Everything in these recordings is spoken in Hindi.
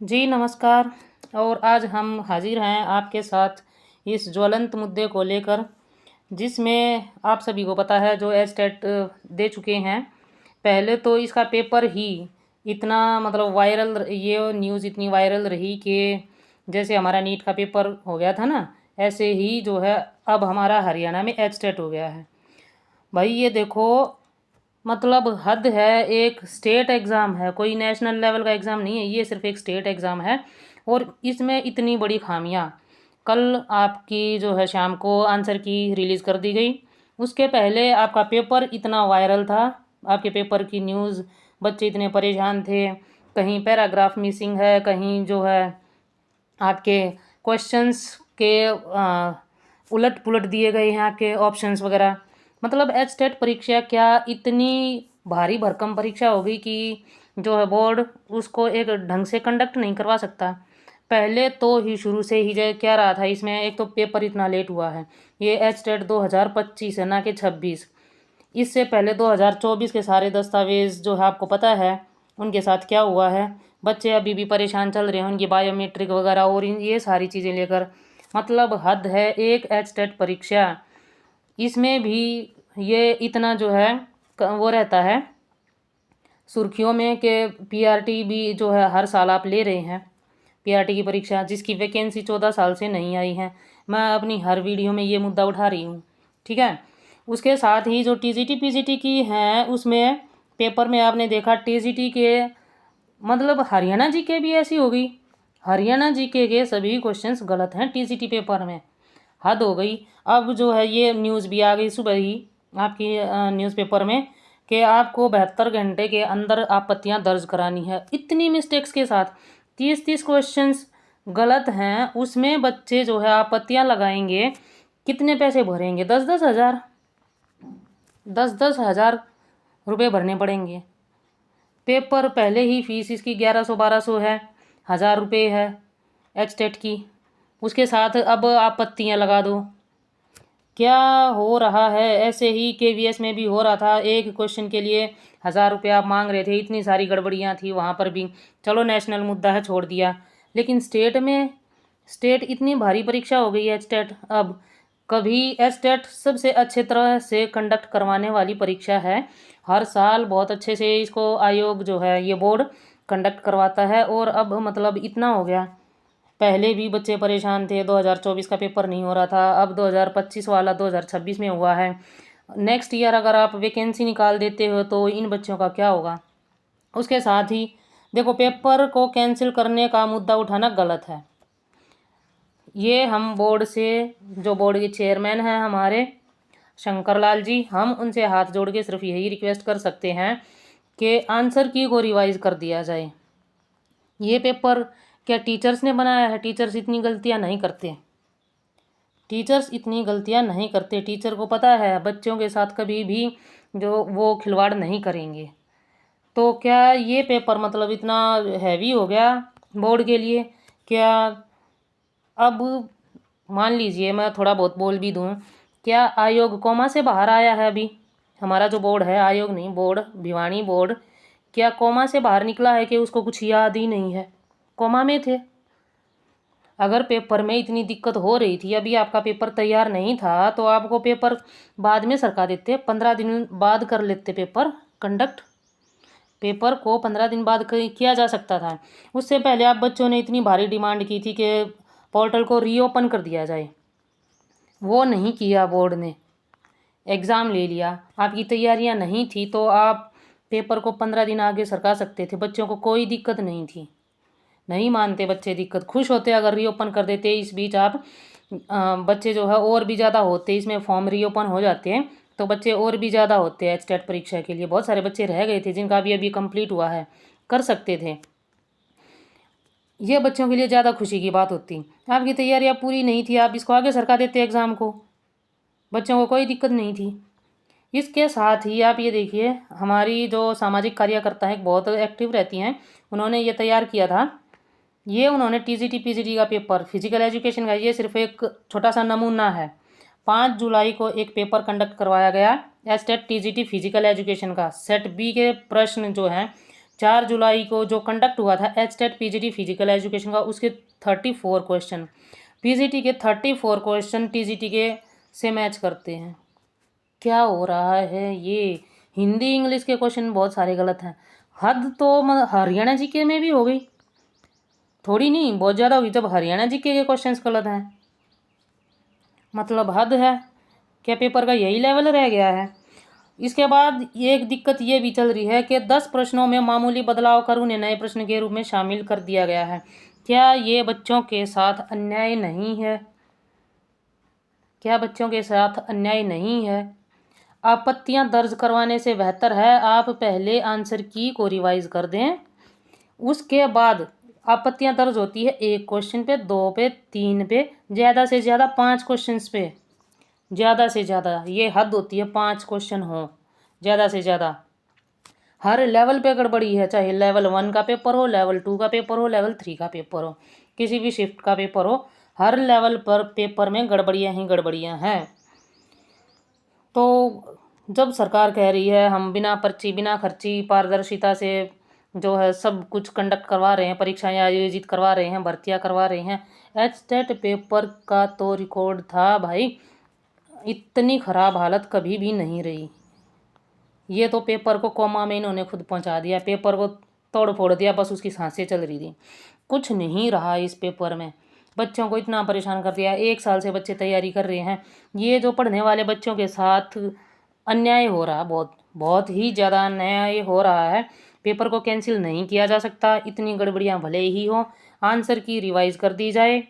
जी नमस्कार। और आज हम हाजिर हैं आपके साथ इस ज्वलंत मुद्दे को लेकर, जिसमें आप सभी को पता है जो एचटेट दे चुके हैं। पहले तो इसका पेपर ही इतना मतलब वायरल, ये न्यूज़ इतनी वायरल रही कि जैसे हमारा नीट का पेपर हो गया था ना, ऐसे ही जो है अब हमारा हरियाणा में एचटेट हो गया है। भाई ये देखो, मतलब हद है। एक स्टेट एग्ज़ाम है, कोई नेशनल लेवल का एग्ज़ाम नहीं है, ये सिर्फ एक स्टेट एग्ज़ाम है। और इसमें इतनी बड़ी खामियां। कल आपकी जो है शाम को आंसर की रिलीज़ कर दी गई। उसके पहले आपका पेपर इतना वायरल था, आपके पेपर की न्यूज़, बच्चे इतने परेशान थे। कहीं पैराग्राफ मिसिंग है, कहीं जो है आपके क्वेश्चंस के उलट पुलट दिए गए हैं, आपके ऑप्शंस वगैरह। मतलब एचटेट परीक्षा क्या इतनी भारी भरकम परीक्षा होगी कि जो है बोर्ड उसको एक ढंग से कंडक्ट नहीं करवा सकता। पहले तो ही शुरू से ही जो क्या रहा था इसमें, एक तो पेपर इतना लेट हुआ है। ये एचटेट 2025 है, ना कि 26। इससे पहले 2024 के सारे दस्तावेज़ जो है आपको पता है उनके साथ क्या हुआ है। बच्चे अभी भी परेशान चल रहे हैं उनकी बायोमेट्रिक वगैरह और ये सारी चीज़ें लेकर। मतलब हद है। एक एचटेट परीक्षा, इसमें भी ये इतना जो है वो रहता है सुर्खियों में कि पीआरटी भी जो है हर साल आप ले रहे हैं। पीआरटी की परीक्षा जिसकी वैकेंसी 14 साल से नहीं आई है, मैं अपनी हर वीडियो में ये मुद्दा उठा रही हूँ। ठीक है। उसके साथ ही जो टीजीटी पीजीटी की हैं, उसमें पेपर में आपने देखा टीजीटी के मतलब हरियाणा जीके भी ऐसी हो गई। हरियाणा जीके के सभी क्वेश्चंस गलत हैं टीजीटी पेपर में। हद हो गई। अब जो है ये न्यूज़ भी आ गई सुबह ही आपकी न्यूज़पेपर में कि आपको 72 घंटे के अंदर आपत्तियां दर्ज करानी है। इतनी मिस्टेक्स के साथ 30-30 क्वेश्चंस गलत हैं, उसमें बच्चे जो है आपत्तियां लगाएंगे। कितने पैसे भरेंगे? 10-10 हज़ार, 10-10 हज़ार रुपये भरने पड़ेंगे। पेपर पहले ही फीस इसकी 1100-1200 है, 1000 रुपये है एचटेट की। उसके साथ अब आपत्तियां लगा दो। क्या हो रहा है? ऐसे ही केवीएस में भी हो रहा था, एक क्वेश्चन के लिए 1000 रुपये आप मांग रहे थे। इतनी सारी गड़बड़ियाँ थी वहाँ पर भी। चलो नेशनल मुद्दा है, छोड़ दिया। लेकिन स्टेट में, स्टेट इतनी भारी परीक्षा हो गई है एचटेट अब। कभी एचटेट सबसे अच्छे तरह से कंडक्ट करवाने वाली परीक्षा है। हर साल बहुत अच्छे से इसको आयोग जो है ये बोर्ड कंडक्ट करवाता है। और अब मतलब इतना हो गया। पहले भी बच्चे परेशान थे, 2024 का पेपर नहीं हो रहा था, अब 2025 वाला 2026 में हुआ है। नेक्स्ट ईयर अगर आप वैकेंसी निकाल देते हो तो इन बच्चों का क्या होगा? उसके साथ ही देखो, पेपर को कैंसिल करने का मुद्दा उठाना गलत है। ये हम बोर्ड से, जो बोर्ड के चेयरमैन हैं हमारे शंकर लाल जी, हम उनसे हाथ जोड़ के सिर्फ यही रिक्वेस्ट कर सकते हैं कि आंसर की को रिवाइज कर दिया जाए। ये पेपर क्या टीचर्स ने बनाया है? टीचर्स इतनी गलतियां नहीं करते। टीचर्स इतनी गलतियां नहीं करते। टीचर को पता है बच्चों के साथ कभी भी जो वो खिलवाड़ नहीं करेंगे। तो क्या ये पेपर मतलब इतना हैवी हो गया बोर्ड के लिए? क्या अब मान लीजिए मैं थोड़ा बहुत बोल भी दूं, क्या आयोग कोमा से बाहर आया है? अभी हमारा जो बोर्ड है, आयोग नहीं बोर्ड, भिवानी बोर्ड, क्या कोमा से बाहर निकला है कि उसको कुछ याद ही नहीं है? कोमा में थे। अगर पेपर में इतनी दिक्कत हो रही थी, अभी आपका पेपर तैयार नहीं था, तो आपको पेपर बाद में सरका देते, 15 दिन बाद कर लेते पेपर कंडक्ट। पेपर को 15 दिन बाद किया जा सकता था। उससे पहले आप बच्चों ने इतनी भारी डिमांड की थी कि पोर्टल को रीओपन कर दिया जाए, वो नहीं किया बोर्ड ने। एग्ज़ाम ले लिया। आपकी तैयारियां नहीं थी तो आप पेपर को 15 दिन आगे सरका सकते थे, बच्चों को कोई दिक्कत नहीं थी। नहीं मानते बच्चे, दिक्कत खुश होते अगर रीओपन कर देते। इस बीच आप बच्चे जो है और भी ज़्यादा होते, इसमें फॉर्म रीओपन हो जाते हैं तो बच्चे और भी ज़्यादा होते हैं एचटेट परीक्षा के लिए। बहुत सारे बच्चे रह गए थे जिनका भी अभी कंप्लीट हुआ है, कर सकते थे। ये बच्चों के लिए ज़्यादा खुशी की बात होती। आपकी तैयारियाँ पूरी नहीं थी, आप इसको आगे सरका देते एग्ज़ाम को, बच्चों को कोई दिक्कत नहीं थी। इसके साथ ही आप ये देखिए, हमारी जो सामाजिक कार्यकर्ता हैं बहुत एक्टिव रहती हैं, उन्होंने ये तैयार किया था। ये उन्होंने टीजीटी पीजीटी का पेपर फिजिकल एजुकेशन का, ये सिर्फ एक छोटा सा नमूना है। 5 जुलाई को एक पेपर कंडक्ट करवाया गया एचटेट टीजीटी फिजिकल एजुकेशन का। सेट बी के प्रश्न जो हैं 4 जुलाई को जो कंडक्ट हुआ था एचटेट पीजीटी फिजिकल एजुकेशन का, उसके 34 क्वेश्चन पीजीटी के 34 क्वेश्चन टीजीटी के से मैच करते हैं। क्या हो रहा है ये? हिंदी इंग्लिश के क्वेश्चन बहुत सारे गलत हैं। हद तो हरियाणा जीके में भी हो गई, थोड़ी नहीं बहुत ज़्यादा होगी जब हरियाणा जीके के क्वेश्चंस गलत हैं। मतलब हद है। क्या पेपर का यही लेवल रह गया है? इसके बाद एक दिक्कत ये भी चल रही है कि 10 प्रश्नों में मामूली बदलाव कर उन्हें नए प्रश्न के रूप में शामिल कर दिया गया है। क्या ये बच्चों के साथ अन्याय नहीं है? क्या बच्चों के साथ अन्याय नहीं है? आपत्तियां दर्ज करवाने से बेहतर है आप पहले आंसर की को रिवाइज कर दें, उसके बाद आपत्तियां दर्ज होती है 1 क्वेश्चन पे, 2 पे, 3 पे, ज़्यादा से ज़्यादा 5 क्वेश्चन पे, ज़्यादा से ज़्यादा ये हद होती है 5 क्वेश्चन हो ज़्यादा से ज़्यादा। हर लेवल पे गड़बड़ी है, चाहे लेवल 1 का पेपर हो, लेवल 2 का पेपर हो, लेवल 3 का पेपर हो, किसी भी शिफ्ट का पेपर हो, हर लेवल पर पेपर में गड़बड़ियाँ ही गड़बड़ियाँ हैं। तो जब सरकार कह रही है हम बिना पर्ची बिना खर्ची पारदर्शिता से जो है सब कुछ कंडक्ट करवा रहे हैं, परीक्षाएं आयोजित करवा रहे हैं, भर्तियां करवा रहे हैं, एचटेट पेपर का तो रिकॉर्ड था भाई, इतनी खराब हालत कभी भी नहीं रही। ये तो पेपर को कोमा में इन्होंने खुद पहुंचा दिया, पेपर को तोड़ फोड़ दिया, बस उसकी सांसें चल रही थी, कुछ नहीं रहा इस पेपर में। बच्चों को इतना परेशान कर दिया, 1 साल से बच्चे तैयारी कर रहे हैं, ये जो पढ़ने वाले बच्चों के साथ अन्याय हो रहा, बहुत बहुत ही ज़्यादा अन्याय हो रहा है। पेपर को कैंसिल नहीं किया जा सकता, इतनी गड़बड़ियाँ भले ही हो, आंसर की रिवाइज कर दी जाए।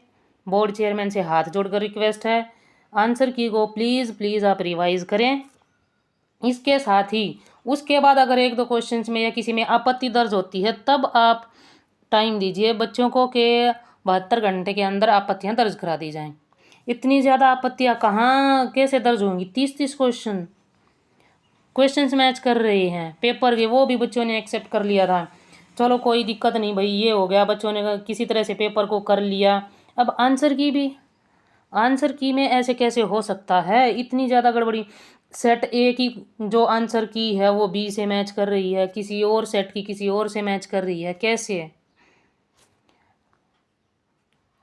बोर्ड चेयरमैन से हाथ जोड़कर रिक्वेस्ट है, आंसर की को प्लीज़ प्लीज़ आप रिवाइज करें। इसके साथ ही उसके बाद अगर 1-2 क्वेश्चंस में या किसी में आपत्ति दर्ज होती है तब आप टाइम दीजिए बच्चों को कि 72 घंटे के अंदर आपत्तियां दर्ज करा दी जाएं। इतनी ज़्यादा आपत्तियां कहाँ कैसे दर्ज होंगी? 30-30 क्वेश्चंस मैच कर रहे हैं पेपर के, वो भी बच्चों ने एक्सेप्ट कर लिया था। चलो कोई दिक्कत नहीं भाई, ये हो गया, बच्चों ने किसी तरह से पेपर को कर लिया। अब आंसर की में ऐसे कैसे हो सकता है? इतनी ज़्यादा गड़बड़ी। सेट ए की जो आंसर की है वो बी से मैच कर रही है, किसी और सेट की किसी और से मैच कर रही है, कैसे?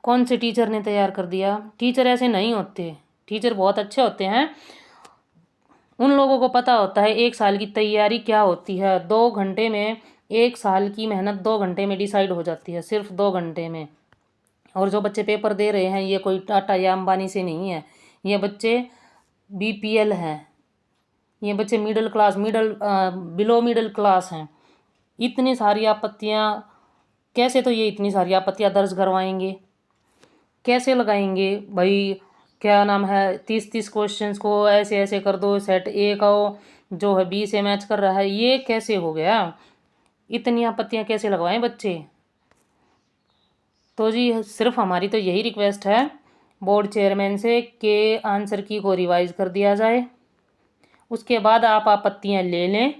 कौन से टीचर ने तैयार कर दिया? टीचर ऐसे नहीं होते, टीचर बहुत अच्छे होते हैं, उन लोगों को पता होता है 1 साल की तैयारी क्या होती है। 2 घंटे में 1 साल की मेहनत 2 घंटे में डिसाइड हो जाती है, सिर्फ 2 घंटे में। और जो बच्चे पेपर दे रहे हैं ये कोई टाटा या अंबानी से नहीं है, ये बच्चे बीपीएल हैं, ये बच्चे middle class below middle class हैं। इतनी सारी आपत्तियां कैसे, तो ये इतनी सारी आपत्तियां दर्ज करवाएंगे, कैसे लगाएंगे भाई? क्या नाम है, 30-30 क्वेश्चंस को ऐसे ऐसे कर दो, सेट ए का जो है बी से मैच कर रहा है, ये कैसे हो गया? इतनी आपत्तियां कैसे लगवाएं बच्चे? तो जी सिर्फ हमारी तो यही रिक्वेस्ट है बोर्ड चेयरमैन से कि आंसर की को रिवाइज कर दिया जाए, उसके बाद आप आपत्तियां ले लें।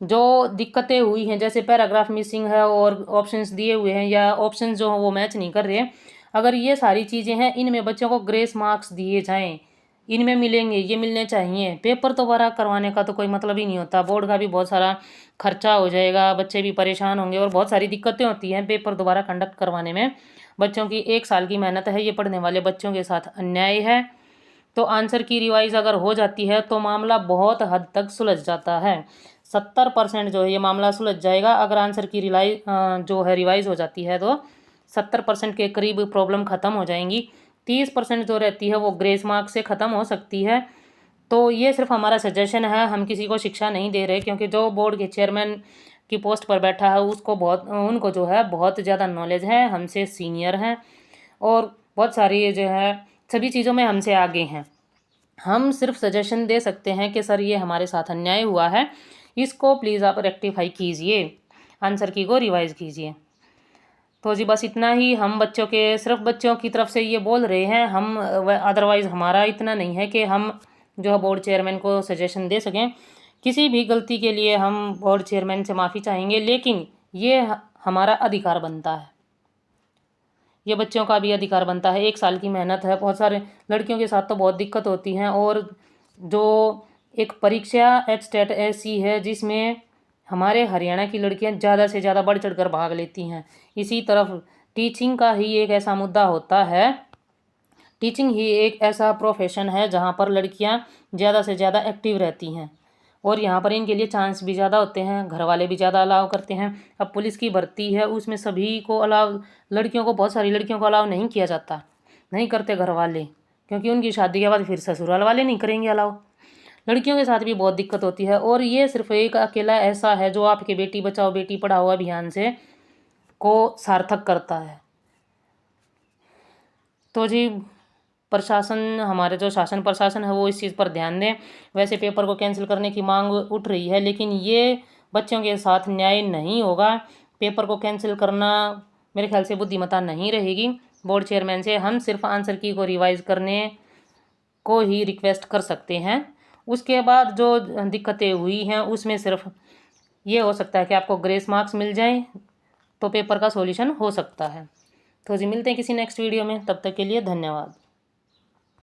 जो दिक्कतें हुई हैं जैसे पैराग्राफ मिसिंग है और ऑप्शंस दिए हुए हैं या ऑप्शंस जो हैं वो मैच नहीं कर रहे, अगर ये सारी चीज़ें हैं इनमें बच्चों को ग्रेस मार्क्स दिए जाएं, इनमें मिलेंगे, ये मिलने चाहिए। पेपर तो दोबारा करवाने का तो कोई मतलब ही नहीं होता, बोर्ड का भी बहुत सारा खर्चा हो जाएगा, बच्चे भी परेशान होंगे और बहुत सारी दिक्कतें होती हैं पेपर दोबारा कंडक्ट करवाने में। बच्चों की 1 साल की मेहनत है, ये पढ़ने वाले बच्चों के साथ अन्याय है। तो आंसर की रिवाइज अगर हो जाती है तो मामला बहुत हद तक सुलझ जाता है, 70% जो है ये मामला सुलझ जाएगा। अगर आंसर की जो है रिवाइज हो जाती है तो 70% के करीब प्रॉब्लम ख़त्म हो जाएंगी। 30% जो रहती है वो ग्रेस मार्क से ख़त्म हो सकती है। तो ये सिर्फ हमारा सजेशन है, हम किसी को शिक्षा नहीं दे रहे, क्योंकि जो बोर्ड के चेयरमैन की पोस्ट पर बैठा है उनको जो है बहुत ज़्यादा नॉलेज है, हमसे सीनियर हैं और बहुत सारी जो है सभी चीज़ों में हमसे आगे हैं। हम सिर्फ सजेशन दे सकते हैं कि सर ये हमारे साथ अन्याय हुआ है, इसको प्लीज़ आप रेक्टिफाई कीजिए, आंसर की को रिवाइज़ कीजिए। तो जी बस इतना ही, हम सिर्फ बच्चों की तरफ से ये बोल रहे हैं, हम अदरवाइज़ हमारा इतना नहीं है कि हम जो है बोर्ड चेयरमैन को सजेशन दे सकें। किसी भी गलती के लिए हम बोर्ड चेयरमैन से माफ़ी चाहेंगे, लेकिन ये हमारा अधिकार बनता है, ये बच्चों का भी अधिकार बनता है। 1 साल की मेहनत है, बहुत सारे लड़कियों के साथ तो बहुत दिक्कत होती हैं। और जो एक परीक्षा एचटेट ऐसी है जिसमें हमारे हरियाणा की लड़कियां ज़्यादा से ज़्यादा बढ़ चढ़ कर भाग लेती हैं। इसी तरफ टीचिंग का ही एक ऐसा मुद्दा होता है, टीचिंग ही एक ऐसा प्रोफेशन है जहाँ पर लड़कियाँ ज़्यादा से ज़्यादा एक्टिव रहती हैं और यहाँ पर इनके लिए चांस भी ज़्यादा होते हैं, घर वाले भी ज़्यादा अलाउ करते हैं। अब पुलिस की भर्ती है, उसमें सभी को अलाउ, लड़कियों को, बहुत सारी लड़कियों को अलाउ नहीं किया जाता, नहीं करते घर वाले, क्योंकि उनकी शादी के बाद फिर ससुराल वाले नहीं करेंगे अलाउ। लड़कियों के साथ भी बहुत दिक्कत होती है और ये सिर्फ एक अकेला ऐसा है जो आपके बेटी बचाओ बेटी पढ़ाओ अभियान से को सार्थक करता है। तो जी प्रशासन, हमारे जो शासन प्रशासन है वो इस चीज़ पर ध्यान दें। वैसे पेपर को कैंसिल करने की मांग उठ रही है, लेकिन ये बच्चों के साथ न्याय नहीं होगा। पेपर को कैंसिल करना मेरे ख्याल से बुद्धिमत्ता नहीं रहेगी। बोर्ड चेयरमैन से हम सिर्फ आंसर की को रिवाइज करने को ही रिक्वेस्ट कर सकते हैं। उसके बाद जो दिक्कतें हुई हैं उसमें सिर्फ ये हो सकता है कि आपको ग्रेस मार्क्स मिल जाएं, तो पेपर का सॉल्यूशन हो सकता है। तो जी मिलते हैं किसी नेक्स्ट वीडियो में, तब तक के लिए धन्यवाद।